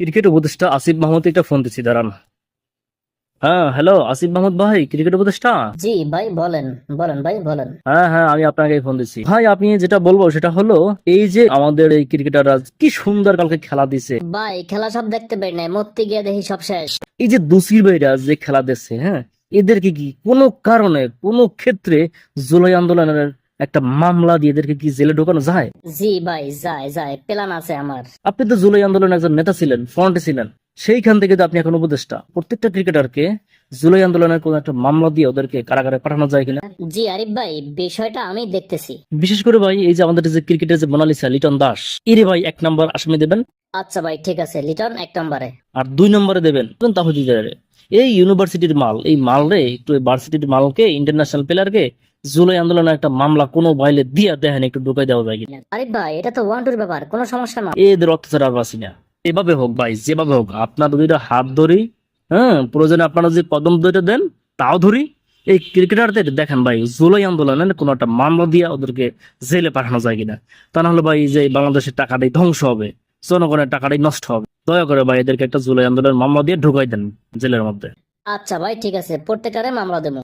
Cricket উপদেষ্টা আসিফ মাহমুদ একটা phone দিচ্ছি, দাঁড়ান। হ্যাঁ, হ্যালো আসিফ মাহমুদ ভাই, ক্রিকেট উপদেষ্টা। জি ভাই বলেন। বলেন ভাই বলেন। হ্যাঁ হ্যাঁ, আমি আপনাকে ফোন দিচ্ছি ভাই। আপনি যেটা বলবো সেটা হলো, এই যে আমাদের এই ক্রিকেটাররা কি সুন্দর কালকে খেলা দিছে। ভাই খেলা সব দেখতে পাই নাই, মরতে গিয়ে দেখি সব শেষ। এই যে দুসির ভাইরা যে খেলা দিচ্ছে, হ্যাঁ, এদেরকে কি কোনো কারণে কোনো ক্ষেত্রে জুলাই আন্দোলনের একটা মামলা দিয়ে এদেরকে কি জেলে ঢোকানো যায়? জি ভাই যায় যায়, প্ল্যান আছে আমার। আপনি তো জুলাই আন্দোলনের একজন নেতা ছিলেন, ফ্রন্টে ছিলেন, সেইখান থেকে তো আপনি এখন উপদেষ্টা। প্রত্যেকটা ক্রিকেটারকে জুলাই আন্দোলনের কোন একটা মামলা দিয়ে ওদেরকে কারাগারে পাঠানো যায় কিনা। জি আরিফ ভাই, বিষয়টা আমি দেখতেছি। বিশেষ করে ভাই, এই যে আমাদের যে ক্রিকেটের যে মোনালিসা লিটন দাস, এরে ভাই 1 নম্বর আসামি দেবেন। আচ্ছা ভাই ঠিক আছে, লিটন 1 নম্বরে। আর 2 নম্বরে দেবেন তাহিদের। এই ইউনিভার্সিটির মাল, এই মাল রে একটু ভার্সিটির মালকে, ইন্টারন্যাশনাল প্লেয়ারকে জুলাই আন্দোলনের একটা মামলা কোনো বাইলে দিয়া দেখেন, একটু ঢুকাই দেওয়া যায় কিনা। আরিফ ভাই এটা তো ওয়ান টুর ব্যাপার, কোনো সমস্যা না। এদের অত্যাচার আর বাসি না। এভাবে হোক ভাই, যেভাবে হোক, আপনার দুইটা হাত ধরি, হ্যাঁ, প্রয়োজনে আপনারা যে কদম দুইটা দেন তাও ধরি। এই ক্রিকেটারদের দেখেন ভাই, জুলাই আন্দোলনের কোনো একটা মামলা দিয়ে ওদেরকে জেলে পাঠানো যায় কিনা। তা না হলে ভাই, এই যে বাংলাদেশের টাকাটাই ধ্বংস হবে, জনগণের টাকাটাই নষ্ট হবে। দয়া করে ভাই, এদেরকে একটা জুলাই আন্দোলনের মামলা দিয়ে ঢুকাই দেন জেলের মধ্যে। আচ্ছা ভাই ঠিক আছে, প্রত্যেকারে মামলা দেবো।